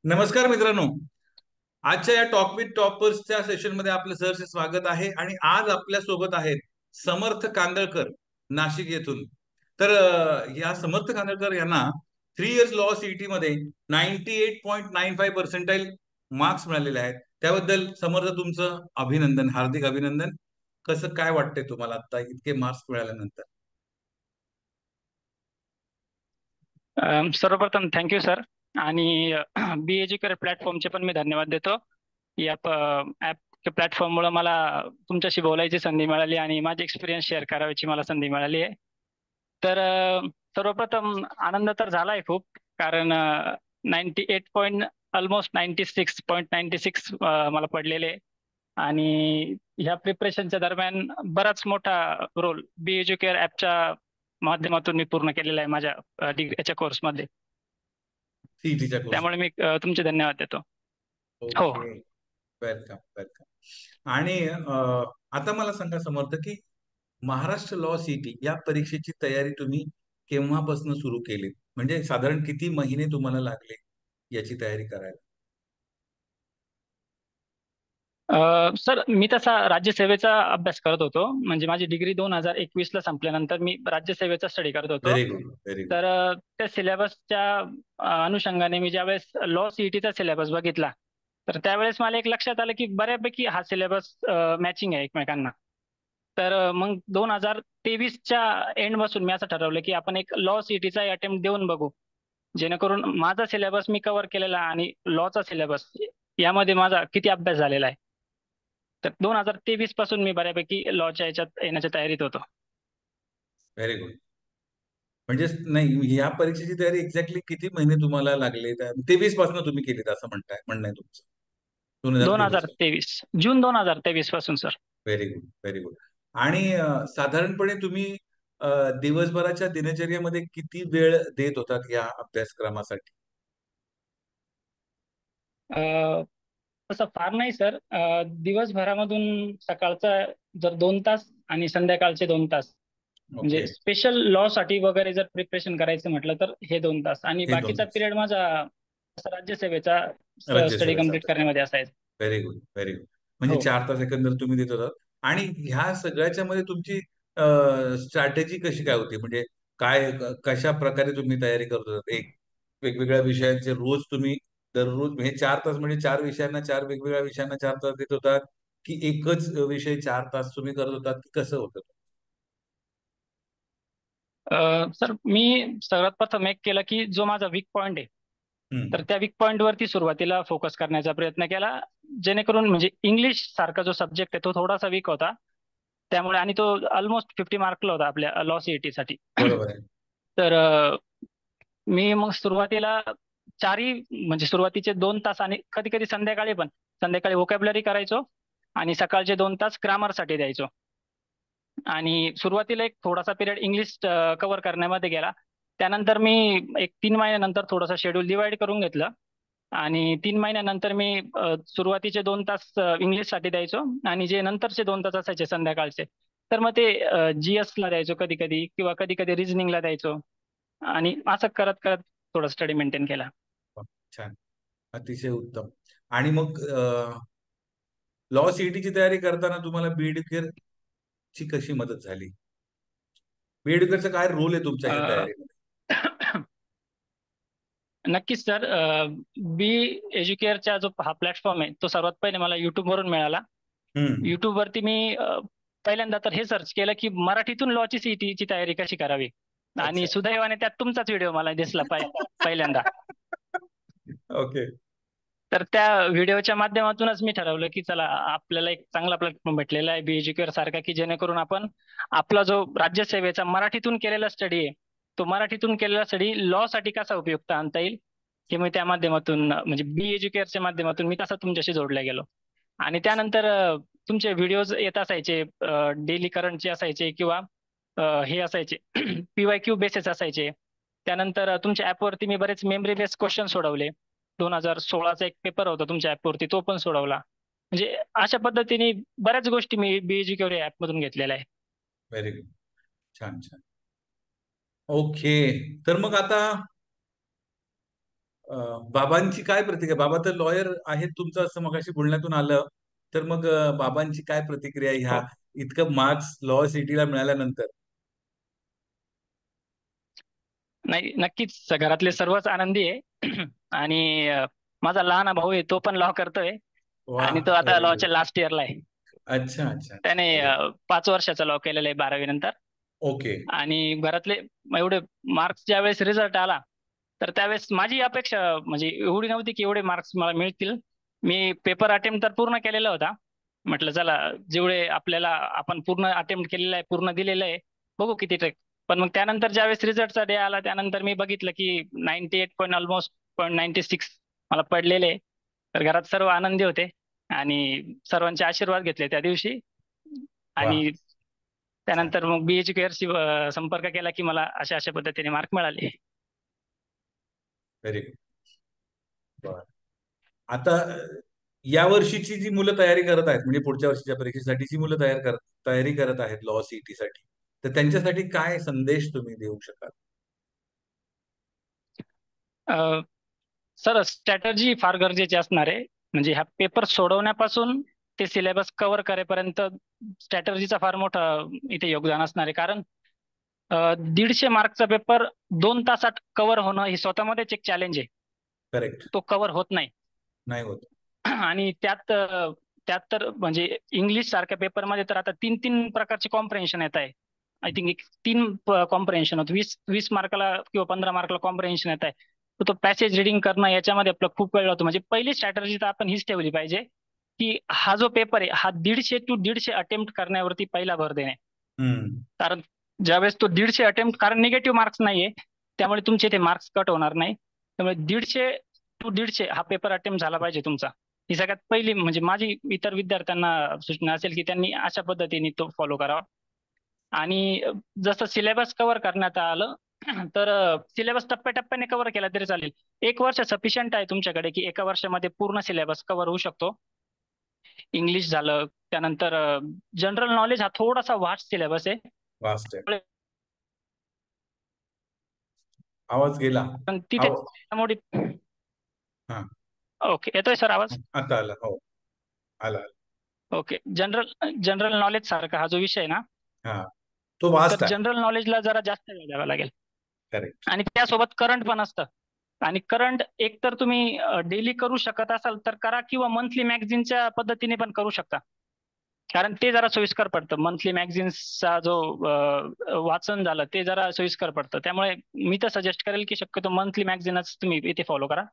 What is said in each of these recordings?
नमस्कार मित्रांनो. आजच्या या टॉक विथ टॉपर्सच्या सेशनमध्ये आपलं सहर्ष स्वागत आहे. आणि आज आपल्या सोबत आहेत समर्थ कांदळकर, नाशिक येथून. तर या समर्थ कांदळकर यांना 3 इयर्स लॉ सीईटी मध्ये 98.95% मार्क्स मिळालेले आहेत. त्याबद्दल समर्थ तुमचं अभिनंदन, हार्दिक अभिनंदन. कसं काय वाटतंय तुम्हाला आता इतके मार्क्स मिळाल्यानंतर? सर्वप्रथम थँक्यू सर. आणि बी एज्युकेटर प्लॅटफॉर्मचे पण मी धन्यवाद देतो. या ॲप प्लॅटफॉर्ममुळे मला तुमच्याशी बोलायची संधी मिळाली आणि माझे एक्सपिरियन्स शेअर करायची मला संधी मिळाली आहे. तर सर्वप्रथम आनंद तर झाला आहे खूप, कारण 98 ऑलमोस्ट 96.96 मला पडलेले आहे. आणि ह्या प्रिपरेशनच्या दरम्यान बराच मोठा रोल बी एज्युकेअर ॲपच्या माध्यमातून मी पूर्ण केलेला आहे माझ्या डिग्रीच्या कोर्समध्ये. सीईटीच्या कोर्स. त्यामुळे मी तुमचे धन्यवाद देतो. हो. ओके. Welcome welcome. आणि आता मला सांगा समर्थ, की महाराष्ट्र लॉ सिटी या परीक्षेची तयारी तुम्ही केव्हापासून सुरू केली? म्हणजे साधारण किती महिने तुम्हाला लागले याची तयारी करायला? सर, मी तसा राज्यसेवेचा अभ्यास करत होतो. म्हणजे माझी डिग्री 2021ला संपल्यानंतर मी राज्यसेवेचा स्टडी करत होतो. Very good, very good. तर त्या सिलेबसच्या अनुषंगाने मी ज्यावेळेस लॉ सीईटीचा सिलेबस बघितला, तर त्यावेळेस मला एक लक्षात आलं की बऱ्यापैकी हा सिलेबस मॅचिंग आहे एकमेकांना. तर मग 2023च्या एंड पासून मी असं ठरवलं की आपण एक लॉ सीईटीचा अटेम्प्ट देऊन बघू, जेणेकरून माझा सिलेबस मी कव्हर केलेला आणि लॉचा सिलेबस यामध्ये माझा किती अभ्यास झालेला आहे. तर 2023 पासून मी बऱ्यापैकी लॉच्या याच्यात येण्याच्या तयारीत होतो. Very good. म्हणजे नाही, या परीक्षेची तयारी एक्झॅक्टली किती महिने तुम्हाला लागले? 23 पासून तुम्ही केलीत असं म्हणणं आहे तुमचं? 2023. 2023 जून 2023 पासून sir. Very good, very good. आणि साधारणपणे तुम्ही दिवसभराच्या दिनचर्येमध्ये किती वेळ देत होतात या अभ्यासक्रमासाठी? अ, तसं फार नाही सर. दिवसभरामधून सकाळचा जर 2 तास आणि संध्याकाळचे 2 तास, म्हणजे ओके. स्पेशल लॉ साठी वगैरे जर प्रिपरेशन करायचं म्हटलं तर हे 2 तास, आणि हे बाकीचा 2 तास पिरियड माझा राज्यसेवेचा स्टडी राज्यसेवेचा कम्प्लीट अभ्यास. करण्यामध्ये असायचा. Very good, very good. म्हणजे हो. 4 तास एकंदर तुम्ही देत होतात. आणि ह्या सगळ्याच्या मध्ये तुमची स्ट्रॅटेजी कशी काय होती? म्हणजे काय, कशा प्रकारे तुम्ही तयारी करत होतात? एक वेगवेगळ्या विषयांचे रोज तुम्ही दररोज म्हणजे 4 तास, म्हणजे 4 विषयांना, 4 वेगवेगळ्या विषयांना 4 तास देत होतात, की एकच विषय 4 तास तुम्ही करत होतात, की कसं होतं? सर, मी सर्वात प्रथम एक केलं की जो माझा वीक पॉइंट आहे, तर हम्म. त्या वीक पॉइंट वरती सुरुवातीला फोकस करण्याचा प्रयत्न केला, जेणेकरून म्हणजे इंग्लिश सारखा जो सब्जेक्ट आहे तो थोडासा वीक होता. त्यामुळे, आणि तो ऑलमोस्ट 50 मार्कला होता आपल्या लॉ सीईटी साठी. बरोबर आहे. तर मी मग सुरुवातीला चारही, म्हणजे सुरुवातीचे 2 तास आणि कधी कधी संध्याकाळी पण, संध्याकाळी व्होकॅब्युलरी करायचो आणि सकाळचे 2 तास ग्रामर साठी द्यायचो. आणि सुरुवातीला एक थोडासा पिरियड इंग्लिश कव्हर करण्यामध्ये गेला. त्यानंतर मी एक 3 महिन्यानंतर थोडासा शेड्यूल डिवाइड करून घेतलं, आणि 3 महिन्यानंतर मी सुरुवातीचे 2 तास इंग्लिशसाठी द्यायचो, आणि जे नंतरचे 2 तास असायचे संध्याकाळचे, तर मग ते GS ला द्यायचो कधी कधी, किंवा कधी कधी रिझनिंगला द्यायचो. आणि असं करत करत थोडं स्टडी मेंटेन केला. छान. अतिशय उत्तम. आणि मग लॉ सीईटीची तयारी करताना तुम्हाला बीएड ची कशी मदत झाली? बीएडकरचा काय रोल आहे तुमच्या ह्या अ, तयारीमध्ये? नक्कीच सर. बी एज्युकेअरचा जो हा प्लॅटफॉर्म आहे तो सर्वात पहिले मला युट्यूबवरून मिळाला. हम्म. युट्यूबवरती मी पहिल्यांदा तर हे सर्च केलं की मराठीतून लॉची सीईटीची तयारी कशी करावी, आणि अच्छा. सुदैवाने त्यात तुमचाच व्हिडिओ मला दिसला पहिल्यांदा. ओके. तर त्या व्हिडिओच्या माध्यमातूनच मी ठरवलं की चला, आपल्याला एक चांगला प्लॅटफॉर्म भेटलेला आहे बी एज्युकेअर सारखा, की जेणेकरून आपण आपला जो राज्यसेवेचा मराठीतून केलेला स्टडी आहे, तो मराठीतून केलेला स्टडी लॉ साठी कसा उपयुक्त आणता येईल, हे मी त्या माध्यमातून, म्हणजे बी एज्युकेअरच्या माध्यमातून मी तसा तुमच्याशी जोडला गेलो. आणि त्यानंतर तुमचे व्हिडिओज येत असायचे, डेली करंटचे असायचे, किंवा हे असायचे PYQ बेसिस असायचे. त्यानंतर तुमच्या ऍपवरती मी बरेच मेमरी बेस्ड क्वेश्चन सोडवले. 2016चा एक पेपर होता तुमच्या ऍपवरती, तो पण सोडवला. म्हणजे अशा पद्धतीने बऱ्याच गोष्टी मी बीएज्युकेअर ऍप मधून घेतलेल्या आहे. Very good. छान छान. ओके. तर मग आता बाबांची काय प्रतिक्रिया? बाबा तर लॉयर आहेत तुमचं असं मगाशी बोलण्यातून आलं. तर मग बाबांची काय प्रतिक्रिया ह्या हो. इतकं मार्क्स लॉ सिटीला मिळाल्यानंतर? नाही, नक्कीच घरातले सर्वच आनंदी आहे. आणि माझा लहान भाऊ आहे, तो पण लॉ करतोय वा, आणि तो आता व्हेरी गुड. लॉच्या लास्ट इयरला आहे. अच्छा, अच्छा, अच्छा. त्याने व्हेरी 5 वर्षाचा लॉ केलेला आहे 12वी नंतर. ओके. आणि घरातले एवढे मार्क्स ज्यावेळेस रिझल्ट आला, तर त्यावेळेस माझी अपेक्षा म्हणजे एवढी नव्हती की एवढे मार्क्स मला मिळतील. मी पेपर अटेम्प्ट तर पूर्ण केलेला होता. म्हटलं चला, जेवढे आपल्याला आपण पूर्ण अटेम्प्ट केलेलं आहे, पूर्ण दिलेलं आहे, बघू किती ट्रेक. पण मग त्यानंतर ज्यावेळेस रिझल्टचा डे आला, त्यानंतर मी बघितलं की 98 पॉईंट ऑलमोस्ट 96 मला पडलेले. तर घरात सर्व आनंदी होते आणि सर्वांचे आशीर्वाद घेतले त्या दिवशी. वा, आणि छान. त्यानंतर मग BHQRशी संपर्क केला की मला अशा अशा पद्धतीने मार्क मिळाले. Very good. आता या वर्षीची जी मुलं तयारी करत आहेत, म्हणजे पुढच्या वर्षीच्या परीक्षेसाठी जी मुलं तयारी करत आहेत लॉ सीटी साठी, तर त्यांच्यासाठी काय संदेश तुम्ही देऊ शकाल? सर, स्ट्रॅटर्जी फार गरजेची असणार आहे. म्हणजे ह्या पेपर सोडवण्यापासून ते सिलेबस कव्हर करेपर्यंत स्ट्रॅटर्जीचा फार मोठा इथे योगदान असणार आहे. कारण 150 मार्कचा पेपर 2 तासात कव्हर होणं ही स्वतःमध्येच एक चॅलेंज आहे. करेक्ट. तो कव्हर होत नाही. नाही होत. आणि त्यात तर म्हणजे इंग्लिश सारख्या पेपरमध्ये तर आता तीन तीन प्रकारचे कॉम्प्रिहेन्शन येत आहे. आय थिंक एक 3 कॉम्प्रिहेन्शन होत, 20 20 मार्काला किंवा 15 मार्काला कॉम्प्रिहेन्शन येत आहे. तर तो पॅसेज रिडिंग करणं याच्यामध्ये आपला खूप वेळ लागतो. म्हणजे पहिली स्ट्रॅटर्जी तर आपण हीच ठेवली पाहिजे की हा जो पेपर आहे हा 150 to 150 अटेम्प्ट करण्यावरती पहिला भर देणे. हम्म. कारण ज्यावेळेस तो 150 अटेम्प्ट, कारण निगेटिव्ह मार्क्स नाहीये, त्यामुळे तुमचे ते मार्क्स कट होणार नाही. त्यामुळे 150 to 150 हा पेपर अटेम्प्ट झाला पाहिजे तुमचा. ही सगळ्यात पहिली म्हणजे माझी इतर विद्यार्थ्यांना सूचना असेल की त्यांनी अशा पद्धतीने तो फॉलो करावा. आणि जसं सिलेबस कव्हर करण्यात आलं, तर सिलेबस टप्प्याटप्प्याने कव्हर केला तरी चालेल. 1 वर्ष सफिशियंट आहे तुमच्याकडे की एका वर्षामध्ये पूर्ण सिलेबस कव्हर होऊ शकतो. इंग्लिश झालं, त्यानंतर जनरल नॉलेज हा थोडासा वास्ट सिलेबस आहे. वास्ट आहे. आवाज गेला. पण तिथे आव मोठी. हा. ओके, येतोय सर आवाज? आता आला. हो, आला. ओके. जनरल जनरल नॉलेज सारखा हा जो विषय आहे ना, हा, तो तर वास्ट आहे. जनरल नॉलेजला जरा जास्त वेळ द्यावा लागेल. करेक्ट. आणि त्यासोबत करंट पण असतं. आणि करंट एक तर तुम्ही डेली करू शकत असाल तर करा, किंवा मंथली मॅगझिनच्या पद्धतीने पण करू शकता. कारण ते जरा सोयीस्कर पडतं. मंथली मॅगझिन्सचा जो वाचन झालं ते जरा सोयीस्कर पडतं. त्यामुळे मी तर सजेस्ट करेल की शक्यतो मंथली मॅगझिनच तुम्ही इथे फॉलो करा.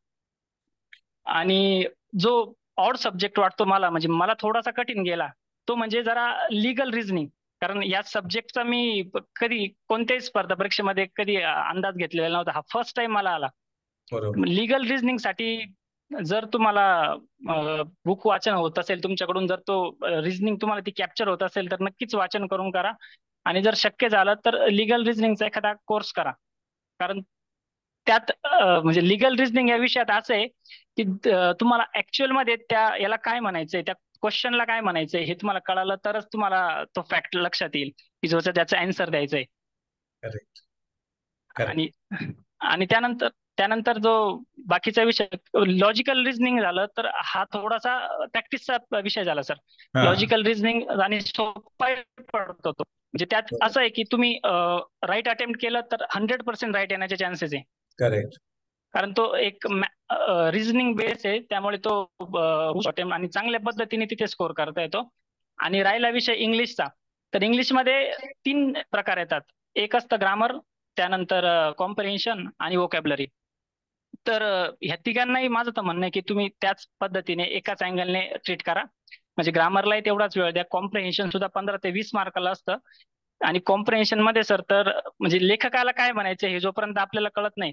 आणि जो ऑड सब्जेक्ट वाटतो मला, म्हणजे मला थोडासा कठीण गेला, तो म्हणजे जरा लिगल रिझनिंग. कारण या सब्जेक्टचा मी कधी कोणत्याही स्पर्धा परीक्षेमध्ये कधी अंदाज घेतलेला नव्हता. हा फर्स्ट टाइम मला आला. बरोबर. लिगल रिझनिंग साठी जर तुम्हाला बुक वाचन होत असेल तुमच्याकडून, जर तो रिझनिंग तुम्हाला ती कॅप्चर होत असेल, तर नक्कीच वाचन करून करा. आणि जर शक्य झालं तर लिगल रिझनिंगचा एखादा कोर्स करा. कारण त्यात म्हणजे लिगल रिझनिंग या विषयात असं आहे की तुम्हाला ऍक्च्युअल मध्ये त्या याला काय म्हणायचंय, त्या क्वेश्चनला काय म्हणायचंय हे तुम्हाला कळालं तरच तुम्हाला तो फॅक्ट लक्षात येईल की जो त्याचा अँसर द्यायचंय. करेक्ट. करेक्ट. आणि आणि त्यानंतर त्यानंतर जो बाकीचा विषय लॉजिकल रिझनिंग झालं, तर हा थोडासा प्रॅक्टिसचा विषय झाला सर. हा. लॉजिकल रिझनिंग आणि सोपा पडतो तो. म्हणजे त्यात असं आहे की तुम्ही राईट अटेम्प्ट केलं तर 100% राईट येण्याचे चान्सेस आहे. करेक्ट. कारण तो एक रिझनिंग बेस आहे, त्यामुळे तो attempt आणि चांगल्या पद्धतीने तिथे स्कोर करता येतो. आणि राहिला विषय इंग्लिशचा, तर इंग्लिशमध्ये 3 प्रकार येतात. एक असतं ग्रामर, त्यानंतर कॉम्प्रिहेन्शन आणि वोकॅब्लरी. तर ह्या तिघांनाही माझं तर म्हणणं आहे की तुम्ही त्याच पद्धतीने एकाच अँगलने ट्रीट करा. म्हणजे ग्रामरलाही तेवढाच वेळ द्या. कॉम्प्रिहेन्शन सुद्धा 15 ते 20 मार्काला असतं. आणि कॉम्प्रिहेन्शन मध्ये सर तर म्हणजे लेखकाला काय म्हणायचं हे जोपर्यंत आपल्याला कळत नाही,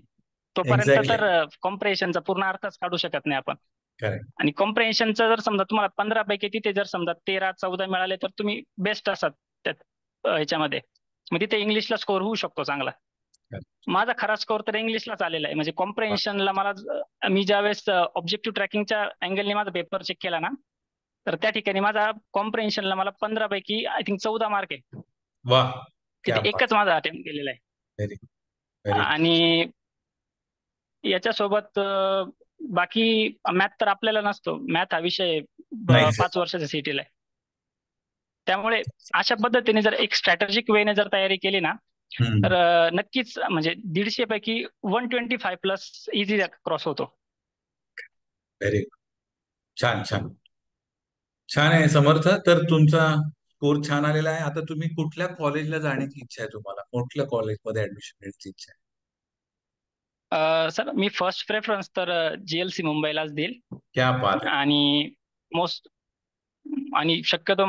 तोपर्यंत एक्झॅक्टली. तर कॉम्प्रिहेन्शनचा पूर्ण अर्थच काढू शकत नाही आपण. करेक्ट. आणि कॉम्प्रिहेन्शनचं जर समजा तुम्हाला 15 पैकी तिथे जर समजा 13 14 मिळाले, तर तुम्ही बेस्ट असाल त्यात ह्याच्यामध्ये. मग तिथे इंग्लिशला स्कोर होऊ शकतो चांगला. माझा खरा स्कोर तर इंग्लिशलाच आलेला आहे. म्हणजे कॉम्प्रिहेन्शनला मला मी ज्यावेळेस ऑब्जेक्टिव्ह ट्रॅकिंगच्या अँगलने माझा पेपर चेक केला ना, तर त्या ठिकाणी माझा कॉम्प्रिहेन्शनला मला 15 पैकी आय थिंक 14 मार्क आहे. वाह, क्या तिथे बात. एकच माझा अटेम्प्ट केलेला आहे. Very very. आणि याच्यासोबत बाकी मॅथ तर आपल्याला नसतो. मॅथ हा विषय नाहीच आहे. 5 वर्षाच्या सीटीला आहे. त्यामुळे अशा पद्धतीने जर एक स्ट्रॅटेजिक वेने जर तयारी केली ना, तर हम्म. नक्कीच म्हणजे 150 पैकी 125 प्लस इझी क्रॉस होतो. Very good. छान छान. छान आहे समर्थ. तर तुमचा स्कोर छान आलेला आहे. आता तुम्ही कुठल्या कॉलेजला जाण्याची इच्छा आहे तुम्हाला? कुठल्या कॉलेजमध्ये ऍडमिशन घ्यायची इच्छा आहे? सर मी फर्स्ट प्रेफरन्स तर जीएलसी मुंबईलाच देईल. क्या बात आहे. आणि मोस्ट आणि शक्यतो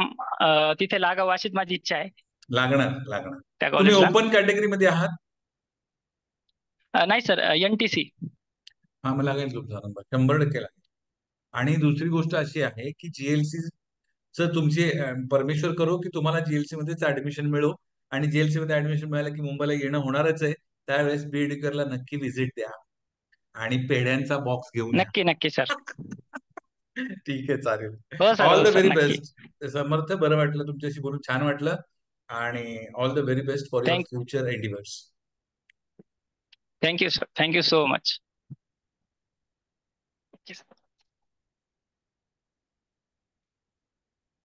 तिथे लागावं अशीच माझी इच्छा आहे लागणार लागणार. त्या तुम्ही कॉलेजला. ओपन कॅटेगरीमध्ये आहात? नाही सर, एनटीसी. हा, मला लागेल तुमचा नंबर 100% लागेल. आणि दुसरी गोष्ट अशी आहे की जीएलसी च तुमची परमेश्वर करो की तुम्हाला जीएलसी मध्येच ऍडमिशन मिळो. आणि जीएलसी मध्ये ऍडमिशन मिळालं की मुंबईला येणं होणारच आहे. त्यावेळेस बीएडकर नक्की व्हिजिट द्या आणि पेढ्यांचा बॉक्स घेऊन या. नक्की नक्की सर. ठीक आहे, चालेल. हो सर, ऑल हो द सर, व्हेरी नक्की. बेस्ट समर्थ. बरं वाटलं तुमच्याशी बोलून, छान वाटलं. आणि all the very best for your thank future endeavours. Thank you sir, thank you so much.